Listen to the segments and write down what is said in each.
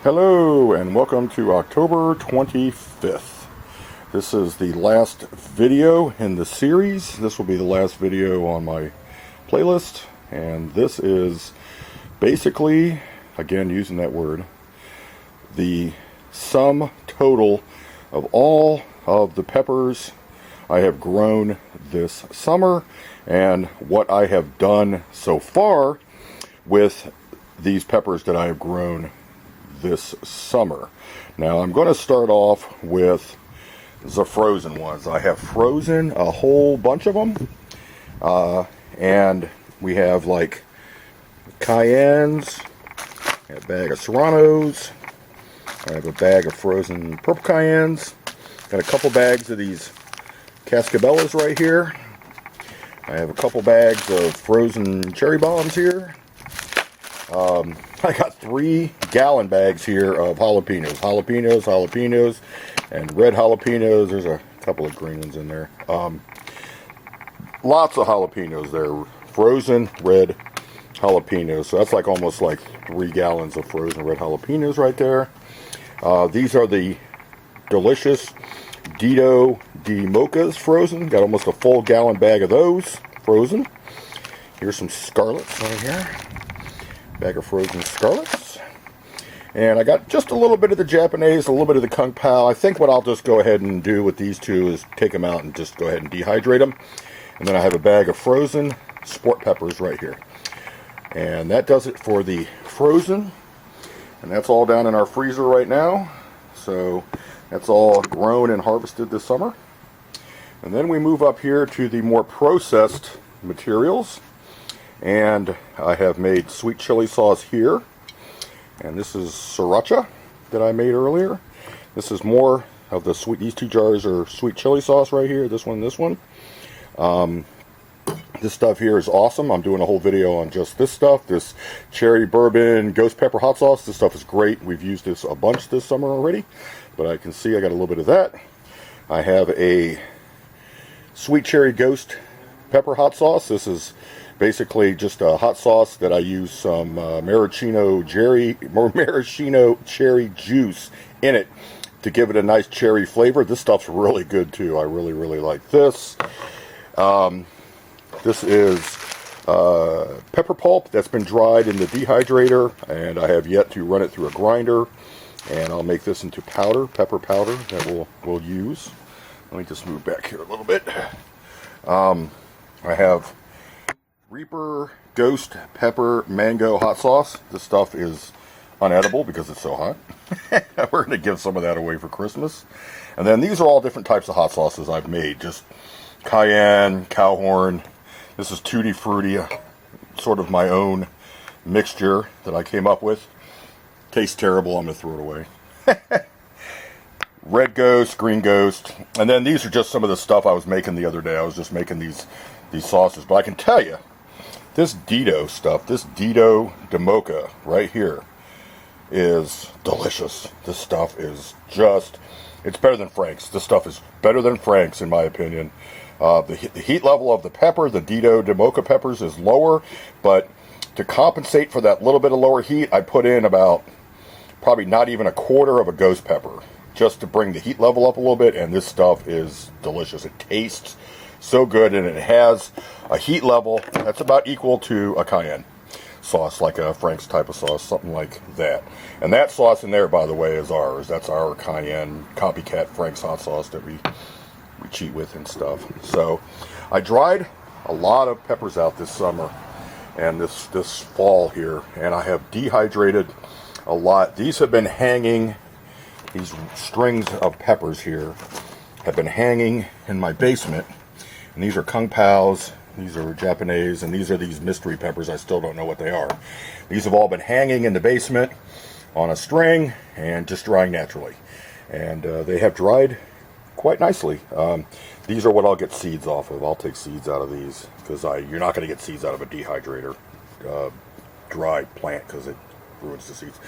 Hello and welcome to October 25th. This is the last video in the series. This will be the last video on my playlist, and this is basically, again using that word, the sum total of all of the peppers I have grown this summer and what I have done so far with these peppers that I have grown this summer. Now I'm going to start off with the frozen ones. I have frozen a whole bunch of them, and we have like cayennes, a bag of serranos, I have a bag of frozen purple cayennes, got a couple bags of these cascabellas right here, I have a couple bags of frozen cherry bombs here. I got 3 gallon bags here of jalapenos, and red jalapenos. There's a couple of green ones in there. Lots of jalapenos there, frozen red jalapenos. So that's like almost like 3 gallons of frozen red jalapenos right there. These are the delicious Dito de Mochas frozen. Got almost a full gallon bag of those frozen. Here's some scarlets right here. Bag of frozen scarlets. And I got just a little bit of the Japanese, a little bit of the Kung Pao. I think what I'll just go ahead and do with these two is take them out and just go ahead and dehydrate them. And then I have a bag of frozen sport peppers right here. And that does it for the frozen. And that's all down in our freezer right now. So that's all grown and harvested this summer. And then we move up here to the more processed materials. And I have made sweet chili sauce here, and this is sriracha that I made earlier. This is more of the sweet, these 2 jars are sweet chili sauce right here, this one and this one. This stuff here is awesome. I'm doing a whole video on just this stuff, this cherry bourbon ghost pepper hot sauce. This stuff is great. We've used this a bunch this summer already, but I can see I got a little bit of that. I have a sweet cherry ghost pepper hot sauce. This is basically just a hot sauce that I use some maraschino cherry juice in it to give it a nice cherry flavor. This stuff's really good too. I really like this. This is pepper pulp that's been dried in the dehydrator, and I have yet to run it through a grinder, and I'll make this into powder, pepper powder that we'll use. Let me just move back here a little bit. I have Reaper Ghost Pepper Mango Hot Sauce. This stuff is unedible because it's so hot. We're going to give some of that away for Christmas. And then these are all different types of hot sauces I've made. Just cayenne, cow horn. This is Tutti Frutti, sort of my own mixture that I came up with. Tastes terrible. I'm going to throw it away. Red Ghost, Green Ghost. And then these are just some of the stuff I was making the other day. I was just making these sauces. But I can tell you, this Dito stuff, this Dito de Mocha right here is delicious. This stuff is just, it's better than Frank's. This stuff is better than Frank's in my opinion. The heat level of the pepper, the Dito de Mocha peppers, is lower, but to compensate for that little bit of lower heat, I put in about probably not even a quarter of a ghost pepper just to bring the heat level up a little bit, and this stuff is delicious. It tastes so good, and it has a heat level that's about equal to a cayenne sauce, like a Frank's type of sauce, something like that. And that sauce in there, by the way, is ours. That's our cayenne copycat Frank's hot sauce that we cheat with and stuff. So I dried a lot of peppers out this summer and this fall here, and I have dehydrated a lot. These have been hanging, these strings of peppers here have been hanging in my basement. And these are Kung Paos, these are Japanese, and these are these mystery peppers. I still don't know what they are. These have all been hanging in the basement on a string and just drying naturally. And they have dried quite nicely. These are what I'll get seeds off of. I'll take seeds out of these because you're not going to get seeds out of a dehydrator dry plant because it ruins the seeds.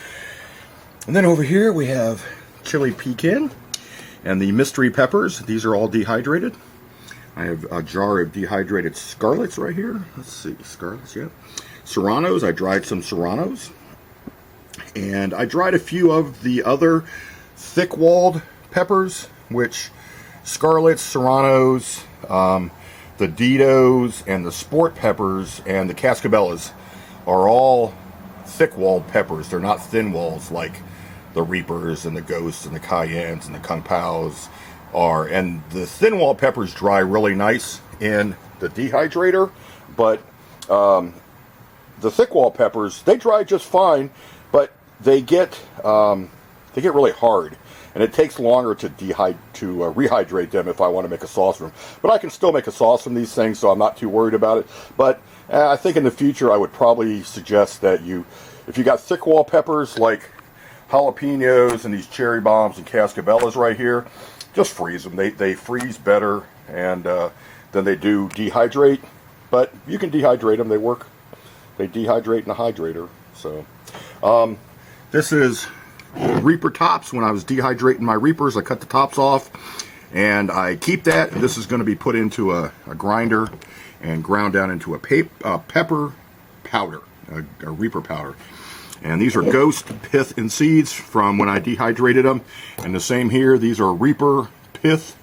And then over here we have chili pecan and the mystery peppers. These are all dehydrated. I have a jar of dehydrated scarlets right here. Let's see, scarlets, yeah. Serranos, I dried some serranos. And I dried a few of the other thick-walled peppers, which Scarlets, Serranos, the Ditos, and the Sport Peppers, and the Cascabellas are all thick-walled peppers. They're not thin walls like the Reapers and the Ghosts and the Cayennes and the Kung Paos are. And the thin-walled peppers dry really nice in the dehydrator, but the thick-walled peppers, they dry just fine, but they get really hard, and it takes longer to rehydrate them if I want to make a sauce from them. But I can still make a sauce from these things, so I'm not too worried about it. But I think in the future I would probably suggest that if you got thick-walled peppers like jalapenos and these cherry bombs and cascabellas right here, just freeze them. They freeze better and than they do dehydrate. But you can dehydrate them. They work. They dehydrate in a hydrator. So this is Reaper tops. When I was dehydrating my Reapers, I cut the tops off, and I keep that. This is going to be put into a grinder and ground down into a pepper powder, a Reaper powder. And these are Ghost pith and seeds from when I dehydrated them. And the same here. These are Reaper pith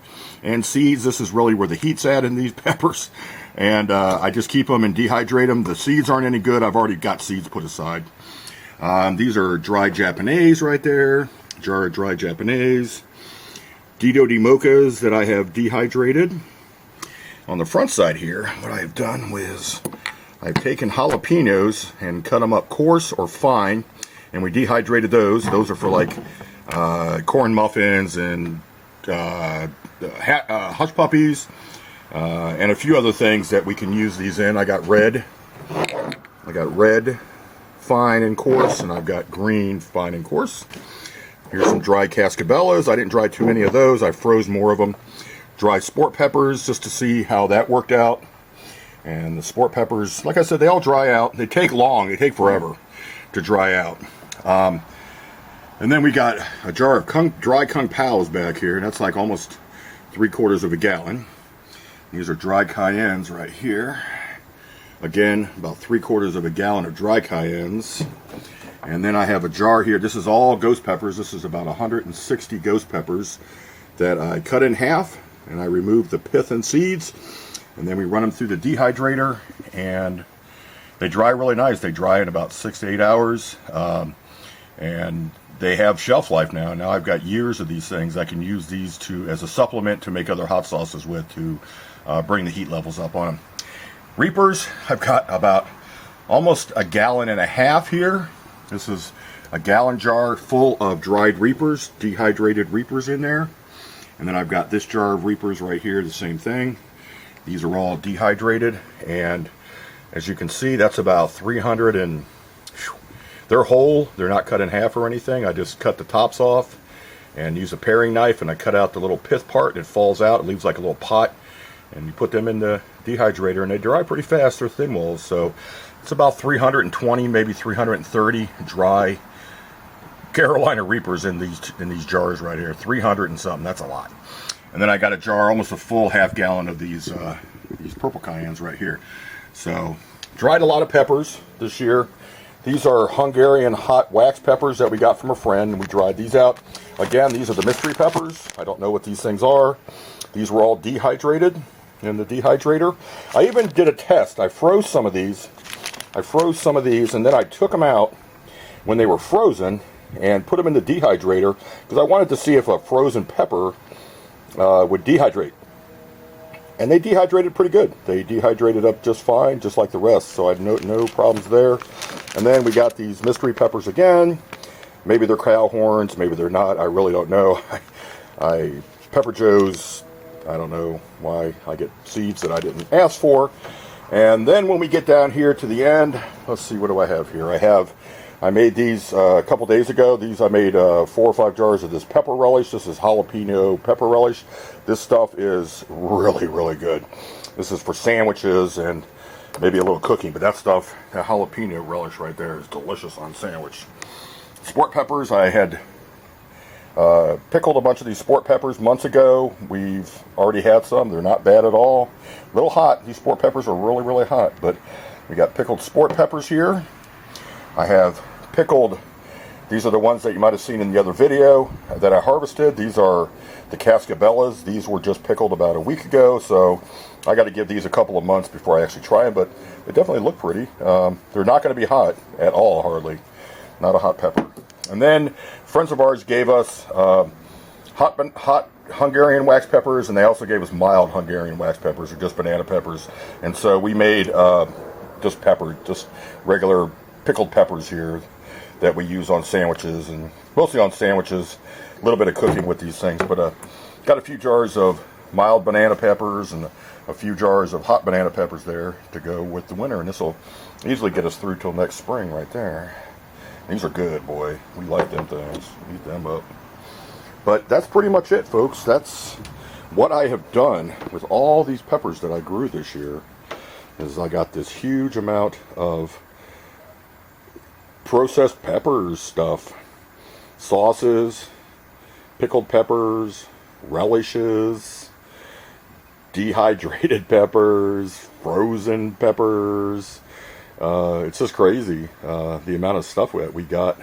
and seeds. This is really where the heat's at in these peppers. And I just keep them and dehydrate them. The seeds aren't any good. I've already got seeds put aside. These are dried Japanese right there. Jar of dried Japanese. Dito di Mochas that I have dehydrated. On the front side here, what I have done is I've taken jalapenos and cut them up coarse or fine, and we dehydrated those. Those are for like corn muffins and hush puppies and a few other things that we can use these in. I got red fine and coarse, and I've got green fine and coarse. Here's some dried cascabellas. I didn't dry too many of those. I froze more of them. Dried sport peppers just to see how that worked out. And the sport peppers, like I said, they all dry out. They take long. They take forever to dry out. And then we got a jar of dry Kung Paos back here. That's like almost 3/4 of a gallon. These are dried cayennes right here. Again, about 3/4 of a gallon of dry cayennes. And then I have a jar here. This is all ghost peppers. This is about 160 ghost peppers that I cut in half, and I remove the pith and seeds. And then we run them through the dehydrator, and they dry really nice. They dry in about 6 to 8 hours, and they have shelf life now. Now I've got years of these things. I can use these as a supplement to make other hot sauces with to bring the heat levels up on them. Reapers, I've got about almost a gallon and a half here. This is a gallon jar full of dried Reapers, dehydrated Reapers in there. And then I've got this jar of Reapers right here, the same thing. These are all dehydrated, and as you can see, that's about 300 and they're whole. They're not cut in half or anything. I just cut the tops off and use a paring knife, and I cut out the little pith part, and it falls out. It leaves like a little pot, and you put them in the dehydrator, and they dry pretty fast. They're thin walls, so it's about 320, maybe 330 dry Carolina Reapers in these jars right here. 300 and something. That's a lot. And then I got a jar, almost a full half gallon of these purple cayennes right here. So dried a lot of peppers this year. These are Hungarian Hot Wax Peppers that we got from a friend, and we dried these out. Again, these are the mystery peppers. I don't know what these things are. These were all dehydrated in the dehydrator. I even did a test. I froze some of these, and then I took them out when they were frozen and put them in the dehydrator because I wanted to see if a frozen pepper would dehydrate. And they dehydrated pretty good. They dehydrated up just fine, just like the rest, so I had no problems there. And then we got these mystery peppers again. Maybe they're cow horns, maybe they're not. I really don't know. Pepper Joe's, I don't know why I get seeds that I didn't ask for. And then when we get down here to the end, let's see, what do I have here? I made these a couple days ago. I made 4 or 5 jars of this pepper relish. This is jalapeno pepper relish. This stuff is really, really good. This is for sandwiches and maybe a little cooking, but that jalapeno relish right there is delicious on sandwich. Sport peppers, I had pickled a bunch of these sport peppers months ago. We've already had some. They're not bad at all. A little hot. These sport peppers are really, really hot, but we got pickled sport peppers here. I have pickled These are the ones that you might have seen in the other video that I harvested. These are the Cascabellas. These were just pickled about a week ago, so I got to give these a couple of months before I actually try them, but they definitely look pretty. They're not going to be hot at all, hardly. Not a hot pepper. And then friends of ours gave us hot Hungarian wax peppers, and they also gave us mild Hungarian wax peppers, or just banana peppers. And so we made just regular pickled peppers here that we use on sandwiches, and mostly on sandwiches. A little bit of cooking with these things, but got a few jars of mild banana peppers and a few jars of hot banana peppers there to go with the winter, and this will easily get us through till next spring right there. These are good, boy. We like them things. Eat them up. But that's pretty much it, folks. That's what I have done with all these peppers that I grew this year. Is I got this huge amount of processed peppers stuff. Sauces, pickled peppers, relishes, dehydrated peppers, frozen peppers. It's just crazy, the amount of stuff that we got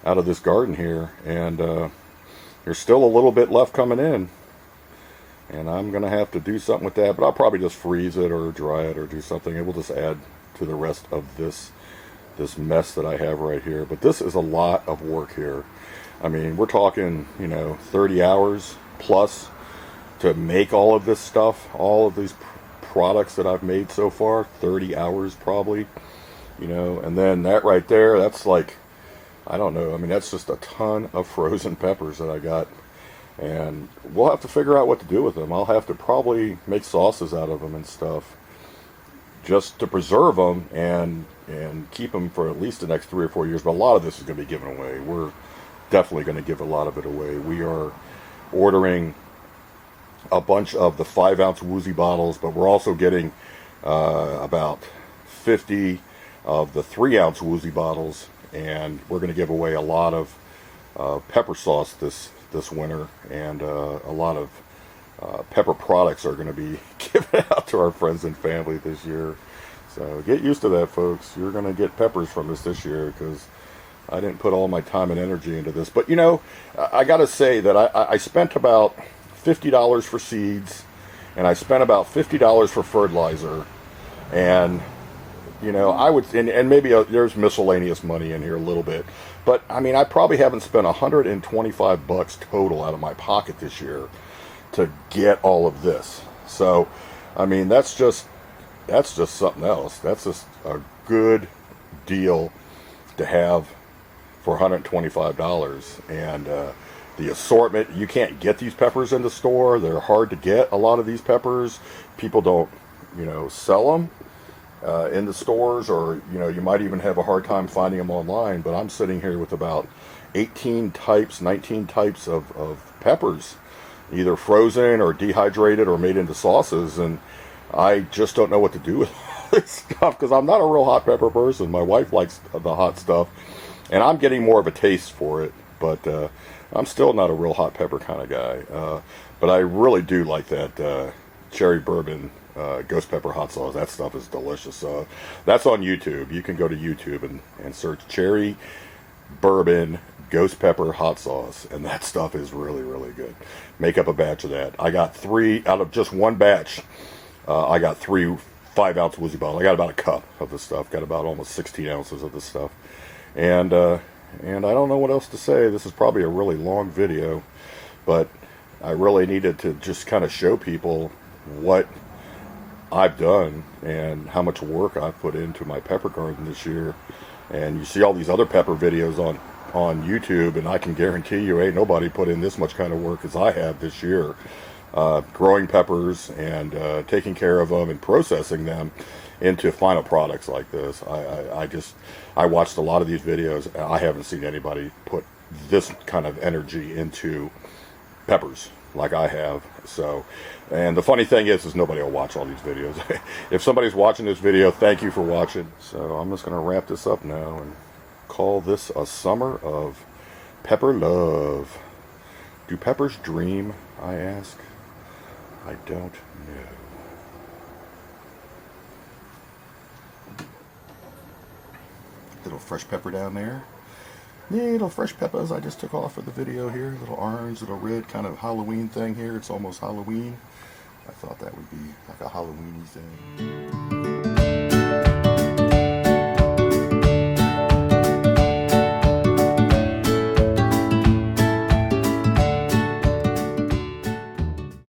out of this garden here. And there's still a little bit left coming in. And I'm going to have to do something with that. But I'll probably just freeze it or dry it or do something. It will just add to the rest of this mess that I have right here. But this is a lot of work here. I mean, we're talking, 30 hours plus to make all of this stuff, all of these products that I've made so far. 30 hours probably, and then that right there, that's like, I don't know. I mean, that's just a ton of frozen peppers that I got. And we'll have to figure out what to do with them. I'll have to probably make sauces out of them and stuff, just to preserve them and keep them for at least the next 3 or 4 years. But a lot of this is going to be given away. We're definitely going to give a lot of it away. We are ordering a bunch of the 5-ounce woozy bottles, but we're also getting about 50 of the 3-ounce woozy bottles, and we're going to give away a lot of pepper sauce this winter, and a lot of pepper products are going to be given out to our friends and family this year. So get used to that, folks. You're going to get peppers from us this year, because I didn't put all my time and energy into this. But I got to say that I spent about $50 for seeds, and I spent about $50 for fertilizer, and I would, and maybe there's miscellaneous money in here a little bit, but I mean, I probably haven't spent $125 total out of my pocket this year to get all of this. So, I mean, that's just something else. That's just a good deal to have for $125, and the assortment, you can't get these peppers in the store. They're hard to get, a lot of these peppers. People don't, sell them in the stores, or you might even have a hard time finding them online. But I'm sitting here with about 19 types of peppers, either frozen or dehydrated or made into sauces, and I just don't know what to do with all this stuff, because I'm not a real hot pepper person. My wife likes the hot stuff, and I'm getting more of a taste for it, but I'm still not a real hot pepper kind of guy. But I really do like that cherry bourbon ghost pepper hot sauce. That stuff is delicious. That's on YouTube. You can go to YouTube and search cherry bourbon ghost pepper hot sauce, and that stuff is really, really good. Make up a batch of that. I got 3 out of just one batch. I got 3 5-ounce woozy bottles. I got about a cup of this stuff. Got about almost 16 ounces of this stuff. And I don't know what else to say. This is probably a really long video, but I really needed to just kind of show people what I've done and how much work I've put into my pepper garden this year. And you see all these other pepper videos on YouTube, and I can guarantee you ain't nobody put in this much kind of work as I have this year, growing peppers and taking care of them and processing them into final products like this. I watched a lot of these videos, and I haven't seen anybody put this kind of energy into peppers like I have. So, and the funny thing is nobody will watch all these videos. If somebody's watching this video, thank you for watching. So I'm just going to wrap this up now and call this a summer of pepper love. Do peppers dream, I ask? I don't know. Little fresh pepper down there. Little fresh peppers I just took off for the video here. Little orange, little red, kind of Halloween thing here. It's almost Halloween. I thought that would be like a Halloweeny thing.